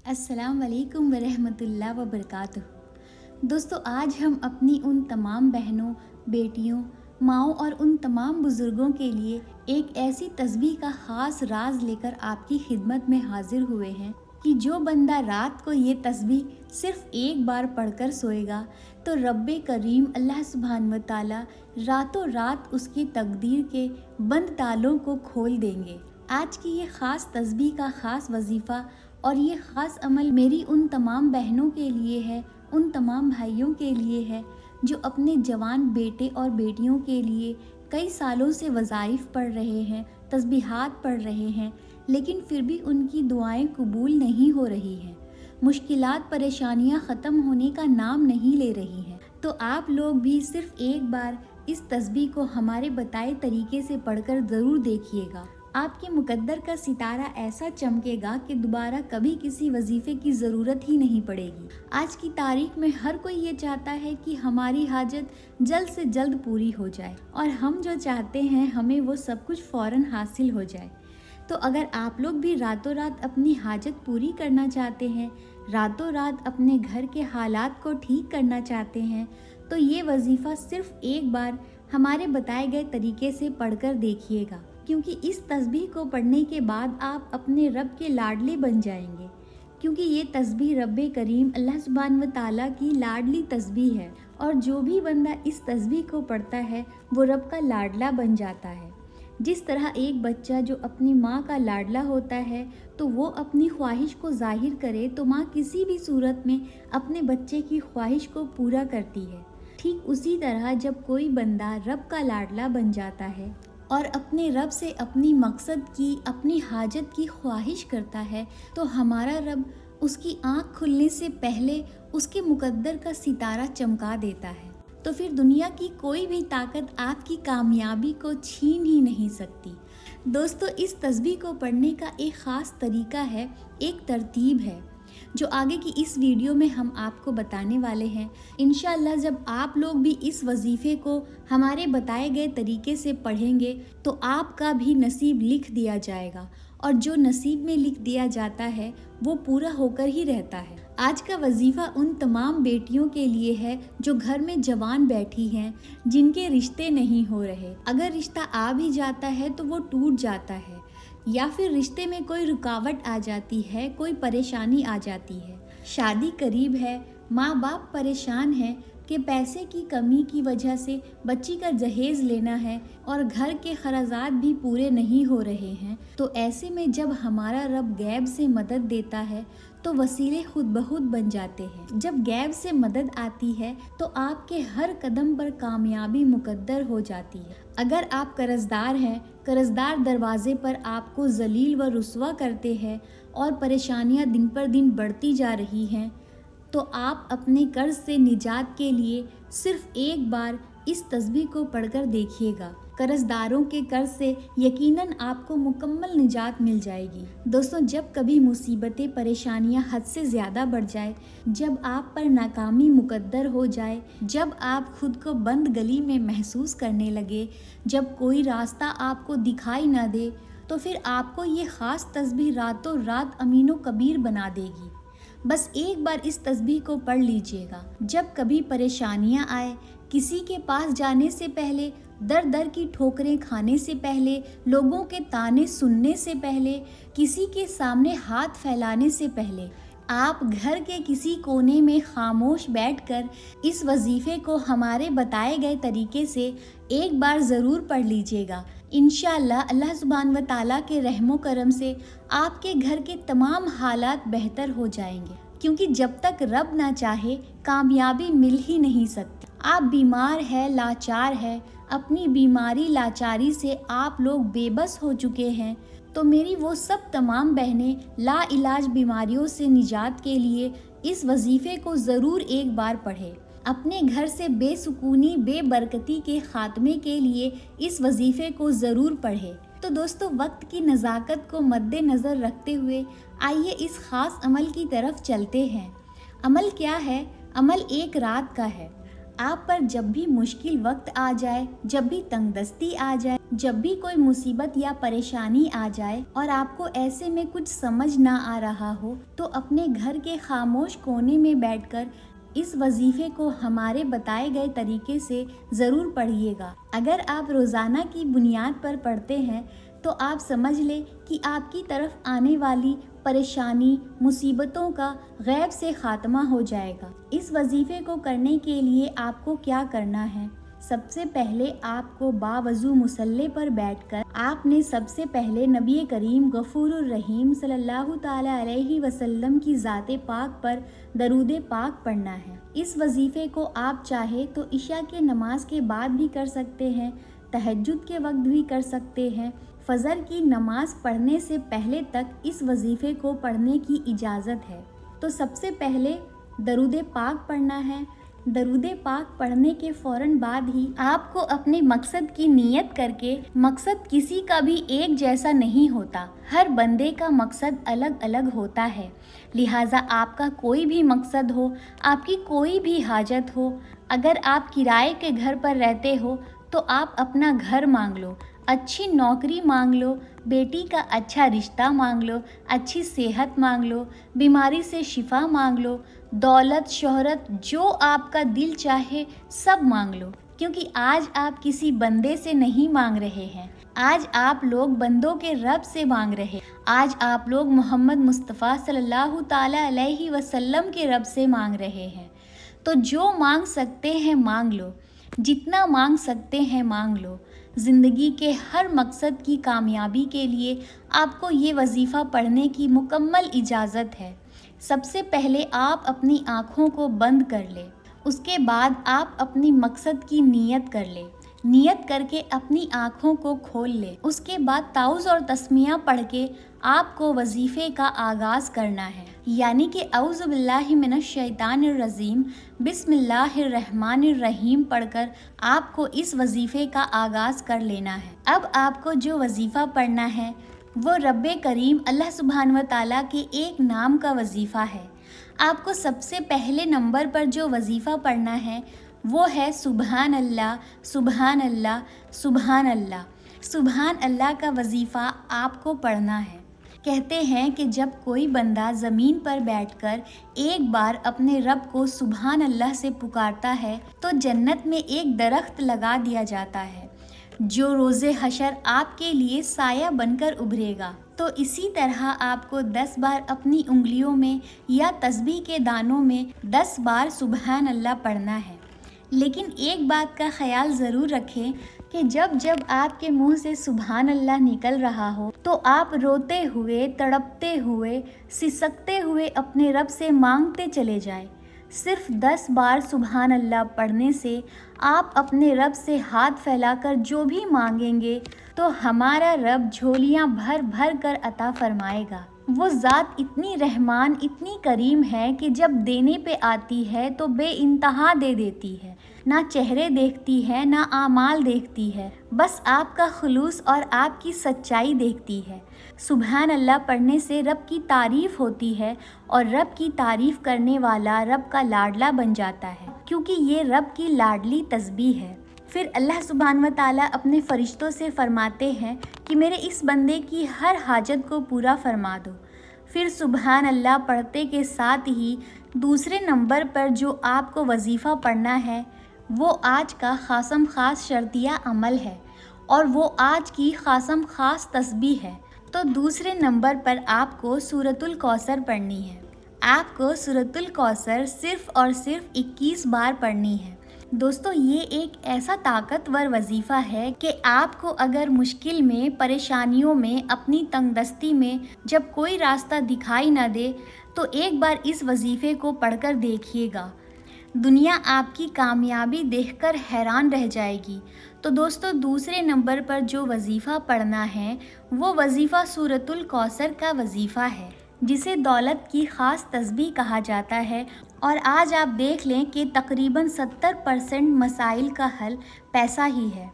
अस्सलाम वालेकुम वरहमतुल्लाह वबरकातुहू। दोस्तों, आज हम अपनी उन तमाम बहनों, बेटियों, माँओं और उन तमाम बुज़ुर्गों के लिए एक ऐसी तस्बीह का ख़ास राज लेकर आपकी खिदमत में हाजिर हुए हैं कि जो बंदा रात को ये तस्बीह सिर्फ़ एक बार पढ़कर सोएगा तो रब्बे करीम अल्लाह सुब्हान व तआला रातों रात उसकी तकदीर के बंद तालों को खोल देंगे। आज की ये ख़ास तस्बीह का ख़ास वजीफ़ा और ये ख़ास अमल मेरी उन तमाम बहनों के लिए है, उन तमाम भाइयों के लिए है जो अपने जवान बेटे और बेटियों के लिए कई सालों से वज़ाइफ पढ़ रहे हैं, तस्बीहात पढ़ रहे हैं, लेकिन फिर भी उनकी दुआएं कबूल नहीं हो रही हैं। मुश्किलात, परेशानियां ख़त्म होने का नाम नहीं ले रही हैं। तो आप लोग भी सिर्फ़ एक बार इस तस्बीह को हमारे बताए तरीके से पढ़कर ज़रूर देखिएगा। आपके मुकद्दर का सितारा ऐसा चमकेगा कि दोबारा कभी किसी वजीफ़े की ज़रूरत ही नहीं पड़ेगी। आज की तारीख में हर कोई ये चाहता है कि हमारी हाजत जल्द से जल्द पूरी हो जाए और हम जो चाहते हैं हमें वो सब कुछ फ़ौरन हासिल हो जाए। तो अगर आप लोग भी रातों रात अपनी हाजत पूरी करना चाहते हैं, रातों रात अपने घर के हालात को ठीक करना चाहते हैं, तो ये वजीफ़ा सिर्फ़ एक बार हमारे बताए गए तरीके से पढ़कर देखिएगा, क्योंकि इस तस्बीह को पढ़ने के बाद आप अपने रब के लाडले बन जाएंगे। क्योंकि ये तस्बीह रब्बे करीम अल्लाह सुब्हान व तआला की लाडली तस्बीह है और जो भी बंदा इस तस्बीह को पढ़ता है वो रब का लाडला बन जाता है। जिस तरह एक बच्चा जो अपनी माँ का लाडला होता है तो वो अपनी ख्वाहिश को जाहिर करे तो माँ किसी भी सूरत में अपने बच्चे की ख्वाहिश को पूरा करती है। ठीक उसी तरह जब कोई बंदा रब का लाडला बन जाता है और अपने रब से अपनी मकसद की, अपनी हाजत की ख्वाहिश करता है तो हमारा रब उसकी आँख खुलने से पहले उसके मुकद्दर का सितारा चमका देता है। तो फिर दुनिया की कोई भी ताकत आपकी कामयाबी को छीन ही नहीं सकती। दोस्तों, इस तस्बीह को पढ़ने का एक ख़ास तरीका है, एक तरतीब है जो आगे की इस वीडियो में हम आपको बताने वाले हैं। इंशाअल्लाह जब आप लोग भी इस वजीफ़े को हमारे बताए गए तरीके से पढ़ेंगे तो आपका भी नसीब लिख दिया जाएगा और जो नसीब में लिख दिया जाता है वो पूरा होकर ही रहता है। आज का वजीफ़ा उन तमाम बेटियों के लिए है जो घर में जवान बैठी हैं, जिनके रिश्ते नहीं हो रहे। अगर रिश्ता आ भी जाता है तो वो टूट जाता है या फिर रिश्ते में कोई रुकावट आ जाती है, कोई परेशानी आ जाती है, शादी करीब है, माँ बाप परेशान हैं कि पैसे की कमी की वजह से बच्ची का जहेज़ लेना है और घर के खर्चात भी पूरे नहीं हो रहे हैं। तो ऐसे में जब हमारा रब गैब से मदद देता है तो वसीले खुद ब खुद बन जाते हैं। जब गैब से मदद आती है तो आपके हर कदम पर कामयाबी मुकद्दर हो जाती है। अगर आप कर्जदार हैं, कर्जदार दरवाजे पर आपको जलील व रुस्वा करते हैं और परेशानियां दिन पर दिन बढ़ती जा रही हैं, तो आप अपने कर्ज से निजात के लिए सिर्फ एक बार इस तस्बीह को पढ़कर देखिएगा। कर्जदारों के कर्ज से यकीनन आपको मुकम्मल निजात मिल जाएगी। दोस्तों, जब कभी मुसीबतें, परेशानियां हद से ज़्यादा बढ़ जाए, जब आप पर नाकामी मुकद्दर हो जाए, जब आप खुद को बंद गली में महसूस करने लगे, जब कोई रास्ता आपको दिखाई ना दे, तो फिर आपको ये ख़ास तस्बीह रातों रात अमीनो कबीर बना देगी। बस एक बार इस तस्बीह को पढ़ लीजिएगा। जब कभी परेशानियां आए, किसी के पास जाने से पहले, दर दर की ठोकरें खाने से पहले, लोगों के ताने सुनने से पहले, किसी के सामने हाथ फैलाने से पहले, आप घर के किसी कोने में खामोश बैठकर इस वजीफ़े को हमारे बताए गए तरीके से एक बार ज़रूर पढ़ लीजिएगा। इंशाअल्लाह अल्लाह सुब्हान व तआला के रहमो करम से आपके घर के तमाम हालात बेहतर हो जाएंगे, क्योंकि जब तक रब ना चाहे कामयाबी मिल ही नहीं सकती। आप बीमार है, लाचार है, अपनी बीमारी लाचारी से आप लोग बेबस हो चुके हैं, तो मेरी वो सब तमाम बहनें ला इलाज बीमारियों से निजात के लिए इस वजीफ़े को ज़रूर एक बार पढ़ें। अपने घर से बेसुकूनी, बेबरकती के ख़ात्मे के लिए इस वजीफ़े को ज़रूर पढ़ें। तो दोस्तों, वक्त की नज़ाकत को मद्देनज़र रखते हुए आइए इस ख़ास अमल की तरफ चलते हैं। अमल क्या है? अमल एक रात का है। आप पर जब भी मुश्किल वक्त आ जाए, जब भी तंगदस्ती आ जाए, जब भी कोई मुसीबत या परेशानी आ जाए और आपको ऐसे में कुछ समझ ना आ रहा हो, तो अपने घर के खामोश कोने में बैठकर इस वजीफे को हमारे बताए गए तरीके से ज़रूर पढ़िएगा। अगर आप रोज़ाना की बुनियाद पर पढ़ते हैं तो आप समझ लें कि आपकी तरफ आने वाली परेशानी, मुसीबतों का गैब से ख़ात्मा हो जाएगा। इस वजीफ़े को करने के लिए आपको क्या करना है? सबसे पहले आपको बावज़ू मुसल्ले पर बैठकर आपने सबसे पहले नबी करीम गफूरुर रहीम सल्लल्लाहु ताला अलैहि वसल्लम की ज़ाते पाक पर दरूद पाक पढ़ना है। इस वजीफ़े को आप चाहे तो इशा के नमाज के बाद भी कर सकते हैं, तहज्जुद के वक्त भी कर सकते हैं। फजर की नमाज पढ़ने से पहले तक इस वजीफ़े को पढ़ने की इजाज़त है। तो सबसे पहले दरूद पाक पढ़ना है। दरूद पाक पढ़ने के फ़ौरन बाद ही आपको अपने मकसद की नीयत करके, मकसद किसी का भी एक जैसा नहीं होता, हर बंदे का मकसद अलग अलग होता है। लिहाजा आपका कोई भी मकसद हो, आपकी कोई भी हाजत हो, अगर आप किराए के घर पर रहते हो तो आप अपना घर मांग लो, अच्छी नौकरी मांग लो, बेटी का अच्छा रिश्ता मांग लो, अच्छी सेहत मांग लो, बीमारी से शिफा मांग लो, दौलत शोहरत जो आपका दिल चाहे सब मांग लो। क्योंकि आज आप किसी बंदे से नहीं मांग रहे हैं, आज आप लोग बंदों के रब से मांग रहे। आज आप लोग मोहम्मद मुस्तफ़ा सल्लल्लाहु ताला अलैहि वसल्लम के रब से मांग रहे हैं। तो जो मांग सकते हैं मांग लो, जितना मांग सकते हैं मांग लो। ज़िंदगी के हर मकसद की कामयाबी के लिए आपको ये वजीफ़ा पढ़ने की मुकम्मल इजाज़त है। सबसे पहले आप अपनी आँखों को बंद कर लें, उसके बाद आप अपनी मकसद की नीयत कर लें। नियत करके अपनी आँखों को खोल लें। उसके बाद ताउज़ और तस्मिया पढ़ के आपको वजीफ़े का आगाज़ करना है, यानी कि औज़ु बिल्लाहि मिनश शैतानिर रजीम बिस्मिल्लाहिर्रहमानिर्रहीम पढ़कर आपको इस वजीफ़े का आगाज़ कर लेना है। अब आपको जो वजीफ़ा पढ़ना है वो रब्बे करीम अल्लाह सुब्हान व तआला के एक नाम का वजीफ़ा है। आपको सबसे पहले नंबर पर जो वजीफ़ा पढ़ना है वो है सुबहान अल्लाह सुबहान अल्लाह सुबहान अल्लाह। सुबहान अल्लाह का वजीफ़ा आपको पढ़ना है। कहते हैं कि जब कोई बंदा ज़मीन पर बैठकर एक बार अपने रब को सुबहान अल्लाह से पुकारता है तो जन्नत में एक दरख्त लगा दिया जाता है जो रोज़े हशर आपके लिए साया बनकर उभरेगा। तो इसी तरह आपको 10 बार अपनी उंगलियों में या तस्बीह के दानों में 10 बार सुबहान अल्लाह पढ़ना है। लेकिन एक बात का ख्याल ज़रूर रखें कि जब जब आपके मुंह से सुबहान अल्लाह निकल रहा हो तो आप रोते हुए, तड़पते हुए, सिसकते हुए अपने रब से मांगते चले जाएं। सिर्फ 10 बार सुबहान अल्लाह पढ़ने से आप अपने रब से हाथ फैलाकर जो भी मांगेंगे तो हमारा रब झोलियां भर भर कर अता फरमाएगा। वो ज़ात इतनी रहमान, इतनी करीम है कि जब देने पे आती है तो बेइंतहा दे देती है। ना चेहरे देखती है, ना आमाल देखती है, बस आपका खुलूस और आपकी सच्चाई देखती है। सुबहान अल्लाह पढ़ने से रब की तारीफ़ होती है और रब की तारीफ़ करने वाला रब का लाडला बन जाता है, क्योंकि ये रब की लाडली तस्बीह है। फिर अल्लाह सुब्हान व तआला अपने फ़रिश्तों से फरमाते हैं कि मेरे इस बंदे की हर हाजत को पूरा फरमा दो। फिर सुबहान अल्लाह पढ़ते के साथ ही दूसरे नंबर पर जो आपको वजीफ़ा पढ़ना है वो आज का खासम खास शर्तिया अमल है और वो आज की खासम खास तस्बीह है। तो दूसरे नंबर पर आपको सूरतुल कौसर पढ़नी है। आपको सूरतुल कौसर सिर्फ़ और सिर्फ 21 बार पढ़नी है। दोस्तों, ये एक ऐसा ताकतवर वजीफ़ा है कि आपको अगर मुश्किल में, परेशानियों में, अपनी तंगदस्ती में जब कोई रास्ता दिखाई न दे तो एक बार इस वजीफ़े को पढ़कर देखिएगा। दुनिया आपकी कामयाबी देखकर हैरान रह जाएगी। तो दोस्तों, दूसरे नंबर पर जो वजीफ़ा पढ़ना है वो वजीफ़ा सूरतुल कौसर का वजीफ़ा है, जिसे दौलत की ख़ास तस्बीह कहा जाता है। और आज आप देख लें कि तकरीबन 70% मसाइल का हल पैसा ही है।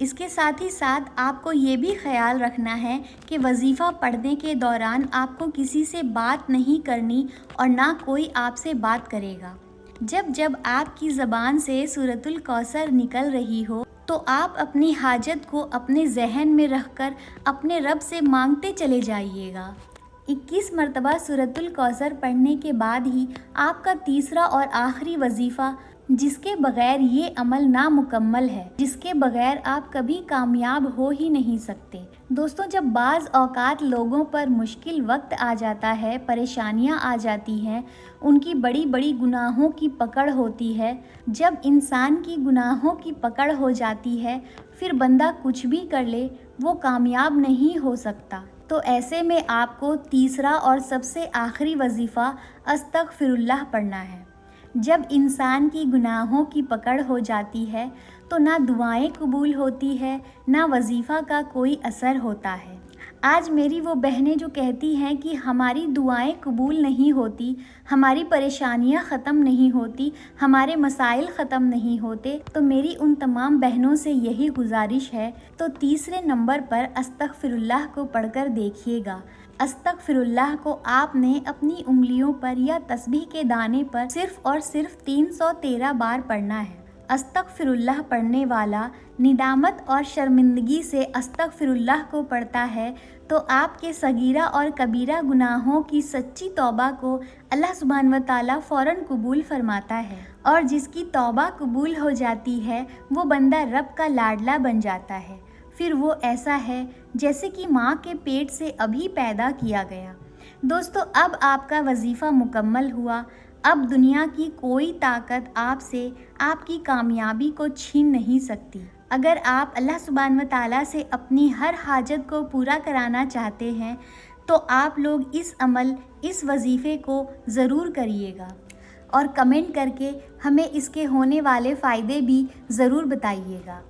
इसके साथ ही साथ आपको ये भी ख्याल रखना है कि वजीफ़ा पढ़ने के दौरान आपको किसी से बात नहीं करनी और ना कोई आपसे बात करेगा। जब जब आपकी ज़बान से सूरतुल कौसर निकल रही हो तो आप अपनी हाजत को अपने जहन में रखकर अपने रब से मांगते चले जाइएगा। 21 मरतबा सूरतुल कौसर पढ़ने के बाद ही आपका तीसरा और आखिरी वजीफ़ा, जिसके बगैर ये अमल नामुकम्मल है, जिसके बगैर आप कभी कामयाब हो ही नहीं सकते। दोस्तों, जब बाज़ औक़ात लोगों पर मुश्किल वक्त आ जाता है, परेशानियां आ जाती हैं, उनकी बड़ी बड़ी गुनाहों की पकड़ होती है, जब इंसान की गुनाहों की पकड़ हो जाती है, फिर बंदा कुछ भी कर ले वो कामयाब नहीं हो सकता। तो ऐसे में आपको तीसरा और सबसे आखिरी वजीफ़ा अस्तग़फिरुल्लाह पढ़ना है। जब इंसान की गुनाहों की पकड़ हो जाती है तो ना दुआएं कबूल होती है, ना वजीफ़ा का कोई असर होता है। आज मेरी वो बहनें जो कहती हैं कि हमारी दुआएं कबूल नहीं होती, हमारी परेशानियां ख़त्म नहीं होती, हमारे मसाइल ख़त्म नहीं होते, तो मेरी उन तमाम बहनों से यही गुजारिश है, तो तीसरे नंबर पर अस्तग़फिरुल्लाह को पढ़कर देखिएगा। अस्तग़फिरुल्लाह को आपने अपनी उंगलियों पर या तस्बीह के दाने पर सिर्फ़ और सिर्फ 313 बार पढ़ना है। अस्तग़फिरुल्लाह पढ़ने वाला निदामत और शर्मिंदगी से अस्तग़फिरुल्लाह को पढ़ता है तो आपके सगीरा और कबीरा गुनाहों की सच्ची तौबा को अल्लाह सुब्हान व तआला फ़ौरन कबूल फरमाता है, और जिसकी तौबा कबूल हो जाती है वो बंदा रब का लाडला बन जाता है। फिर वो ऐसा है जैसे कि माँ के पेट से अभी पैदा किया गया। दोस्तों, अब आपका वजीफ़ा मुकम्मल हुआ। अब दुनिया की कोई ताकत आपसे आपकी कामयाबी को छीन नहीं सकती। अगर आप अल्लाह सुब्हान व तआला से अपनी हर हाजत को पूरा कराना चाहते हैं तो आप लोग इस अमल, इस वजीफ़े को ज़रूर करिएगा और कमेंट करके हमें इसके होने वाले फ़ायदे भी ज़रूर बताइएगा।